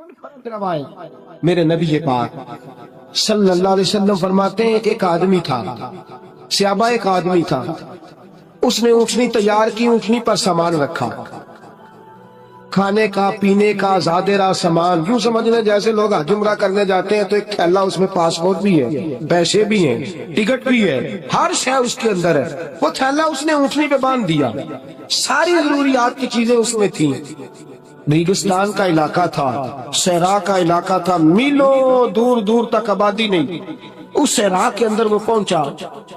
کروائے میرے نبی پاک صلی اللہ علیہ وسلم فرماتے ہیں ایک آدمی تھا، صحابہ ایک آدمی تھا، اس نے اونٹنی تیار کی، اونٹنی پر سامان رکھا، کھانے کا پینے کا زادرہ سامان، یوں سمجھ لیں جیسے لوگ حج عمرہ کرنے جاتے ہیں تو ایک تھیلا، اس میں پاسپورٹ بھی ہے، پیسے بھی ہیں، ٹکٹ بھی ہے، ہر شے اس کے اندر ہے۔ وہ تھیلا اس نے اونٹنی پہ باندھ دیا، ساری ضروریات کی چیزیں اس میں تھیں۔ ریگستان کا علاقہ تھا، صحرا کا علاقہ تھا، میلوں دور دور تک آبادی نہیں۔ اس صحرا کے اندر وہ پہنچا،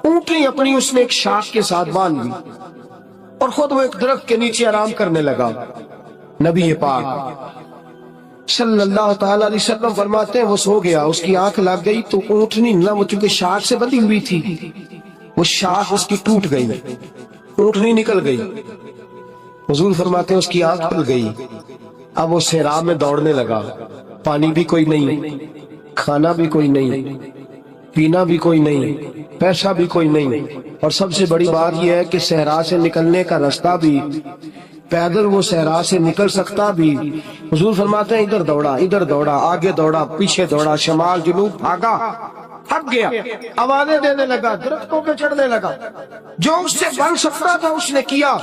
اونٹنی اپنی اس نے ایک شاخ کے ساتھ باندھ لی اور خود وہ ایک درخت کے نیچے آرام کرنے لگا۔ نبی پاک صلی اللہ تعالی علیہ وسلم فرماتے ہیں وہ سو گیا، اس کی آنکھ لگ گئی تو اونٹنی نہ، وہ چونکہ شاخ سے بندھی ہوئی تھی، وہ شاخ اس کی ٹوٹ گئی، اونٹنی نکل گئی۔ حضور فرماتے ہیں اس کی آنکھ کھل گئی، اب وہ صحرا میں دوڑنے لگا، پانی بھی کوئی نہیں، کھانا بھی کوئی نہیں، پینا بھی کوئی نہیں، پیسہ بھی کوئی نہیں، اور سب سے بڑی بات یہ ہے کہ صحرا سے نکلنے کا راستہ بھی، پیدل وہ صحرا سے نکل سکتا بھی۔ حضور فرماتے ہیں ادھر دوڑا، آگے دوڑا، پیچھے دوڑا، شمال جنوب بھاگا، تھک گیا، آوازیں دینے لگا، درختوں پہ چڑھنے لگا، جو اس سے بن سکتا تھا اس نے کیا،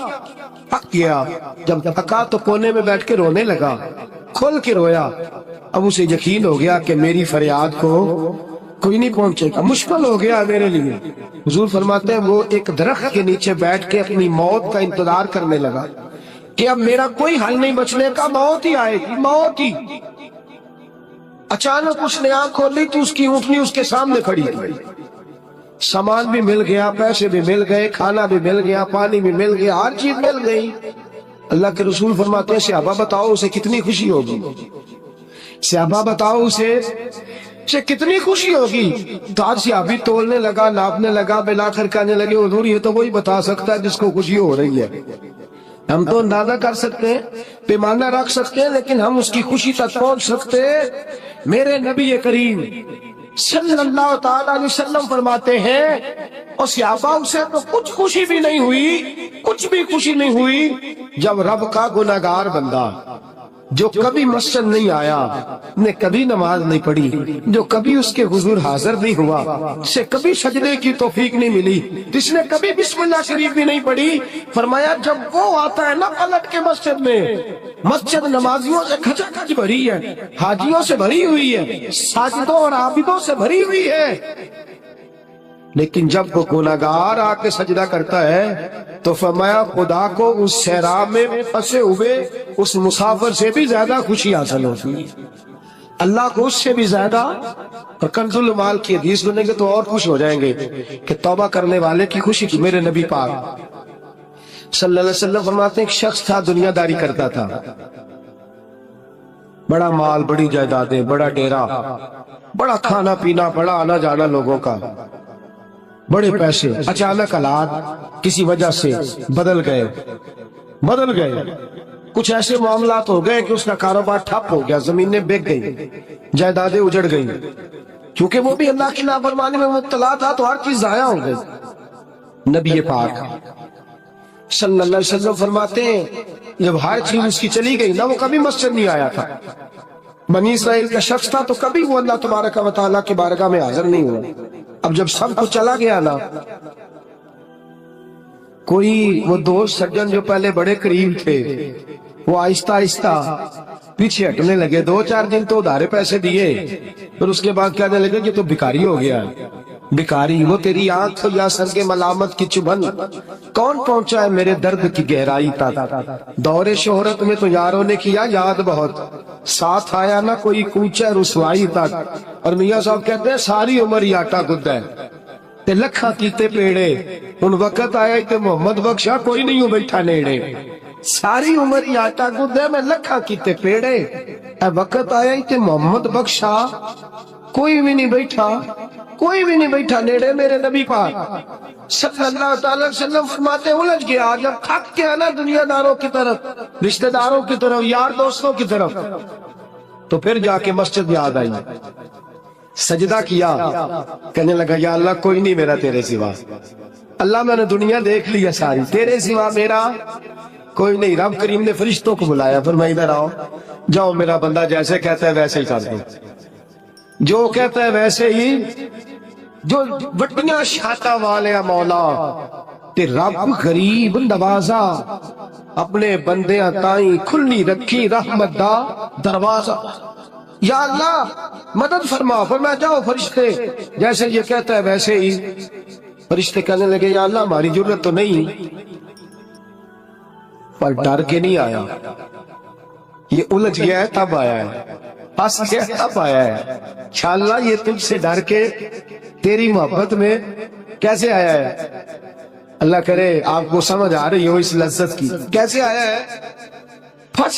تھک گیا۔ جب تھکا تو کونے میں بیٹھ کے رونے لگا، کھل کے رویا۔ اب اسے یقین ہو گیا کہ میری فریاد کو کوئی نہیں پہنچے گا، مشکل ہو گیا میرے لیے۔ حضور فرماتے ہیں وہ ایک درخت کے نیچے بیٹھ کے اپنی موت کا انتظار کرنے لگا کہ اب میرا کوئی حل نہیں بچنے کا، موت ہی آئے گی، موت ہی۔ اچانک اس نے آنکھ کھولی تو اس کی اونٹنی اس کے سامنے کھڑی تھی، سامان بھی مل گیا، پیسے بھی مل گئے، کھانا بھی مل گیا، پانی بھی مل گیا، ہر چیز مل گئی۔ اللہ کے رسول فرماتے ہیں صحابہ بتاؤ اسے کتنی خوشی ہوگی، صحابہ بتاؤ اسے کتنی خوشی ہوگی۔ تو آج صحابی تولنے لگا، ناپنے لگا، بالآخر کہنے لگے حضور یہ تو وہی بتا سکتا ہے جس کو خوشی ہو رہی ہے، ہم تو اندازہ کر سکتے ہیں، پیمانہ رکھ سکتے ہیں، لیکن ہم اس کی خوشی تک پہنچ سکتے۔ میرے نبی کریم صلی اللہ تعالی علیہ وسلم فرماتے ہیں اور صحابہ اسے تو کچھ خوشی بھی نہیں ہوئی، کچھ بھی خوشی نہیں ہوئی جب رب کا گناہگار بندہ جو کبھی مسجد نہیں آیا، نے کبھی نماز نہیں پڑھی، جو کبھی اس کے حضور حاضر نہیں ہوا، اسے کبھی سجدے کی توفیق نہیں ملی، جس نے کبھی بسم اللہ شریف بھی نہیں پڑھی، فرمایا جب وہ آتا ہے نا پلٹ کے مسجد میں، مسجد نمازیوں سے کھچا کھچ بھری ہے، حاجیوں سے بھری ہوئی ہے، ساجدوں اور عابدوں سے بھری ہوئی ہے، لیکن جب وہ گناہگار آ کے سجدہ کرتا ہے تو فرمایا خدا کو اس صحرا میں پھنسے ہوئے اس مسافر سے بھی زیادہ خوشی حاصل ہوتی ہے، اللہ کو اس سے بھی زیادہ۔ اور کنز المال کی حدیث سنیں گے تو اور خوش ہو جائیں گے کہ توبہ کرنے والے کی خوشی کی۔ میرے نبی پاک صلی اللہ علیہ وسلم فرماتے ہیں ایک شخص تھا دنیا داری کرتا تھا، بڑا مال، بڑی جائیدادیں، بڑا ڈیرا، بڑا کھانا پینا، بڑا آنا جانا لوگوں کا، بڑے پیسے۔ اچانک حالات کسی وجہ سے بدل گئے، کچھ ایسے معاملات ہو گئے کہ اس کا کاروبار ٹھپ ہو گیا، زمینیں بک گئی، جائیدادیں اجڑ گئی، کیونکہ وہ بھی اللہ کی نافرمانی میں مبتلا تھا تو ہر چیز ضائع ہو گئی۔ نبی پاک صلی اللہ علیہ وسلم فرماتے ہیں جب ہر چیز اس کی چلی گئی نا، وہ کبھی مسجد نہیں آیا تھا، بنی اسرائیل کا شخص تھا تو کبھی وہ اللہ تبارک و تعالیٰ کی بارگاہ میں حاضر نہیں ہوا۔ اب جب سب کچھ چلا گیا نا، کوئی وہ دوست سجن جو پہلے بڑے قریب تھے وہ آہستہ آہستہ پیچھے ہٹنے لگے، 2-4 دن تو ادھارے پیسے دیے، پھر اس کے بعد کہنے لگے کہ تو بھکاری ہو گیا، بھکاری، وہ تیری آنکھ یا سر کے ملامت کی چبھن کون پہنچا ہے میرے درد کی گہرائی تک، دور شہرت میں تو یاروں نے کیا یاد بہت، ساتھ آیا نہ کوئی کوچہ رسوائی تک۔ اور میاں صاحب کہتے ہیں ساری عمر ہی آٹا گدھا ہے تے لکھاں کیتے پیڑے، ان وقت آیا کہ محمد بخشا کوئی نہیں ہو بیٹھا نیڑے، ساری عمر ہی آٹا گدھا ہے میں لکھاں کیتے پیڑے، اے وقت آیا کہ محمد بخشا کوئی بھی نہیں بیٹھا نیڑے۔ میرے نبی پاک صلی اللہ تعالی وسلم فرماتے الجھ گیا جب تھک کے آنا دنیا داروں کی طرف، رشتہ داروں کی طرف، یار دوستوں کی طرف، تو پھر جا کے مسجد یاد آئی، سجدہ کیا، کہنے لگا یا اللہ کوئی نہیں میرا تیرے سوا، اللہ میں نے دنیا دیکھ لی ہے ساری، تیرے سوا میرا کوئی نہیں۔ رب کریم نے فرشتوں کو بلایا، فرمایا ادھر آؤ، جاؤ میرا بندہ جیسے کہتا ہے ویسے ہی کر دو، جو کہتا ہے ویسے ہی، جو وٹیاں شاتا والے مولا تے رب غریب نوازا، اپنے بندیاں تائیں کھلی رکھی رحمت دا دروازہ۔ یا اللہ مدد فرما، فرمایا جاؤ فرشتے جیسے یہ کہتا ہے ویسے ہی۔ فرشتے کہنے لگے یا اللہ ہماری ضرورت تو نہیں، پر ڈر کے نہیں آیا، یہ الجھ گیا ہے تب آیا ہے، پھنس گیا تب آیا ہے۔ انشاءاللہ یہ تجھ سے ڈر کے تیری محبت میں کیسے آیا ہے؟ اللہ کرے آپ کو سمجھ آ رہی ہو اس لذت کی، کیسے آیا ہے؟ پھنس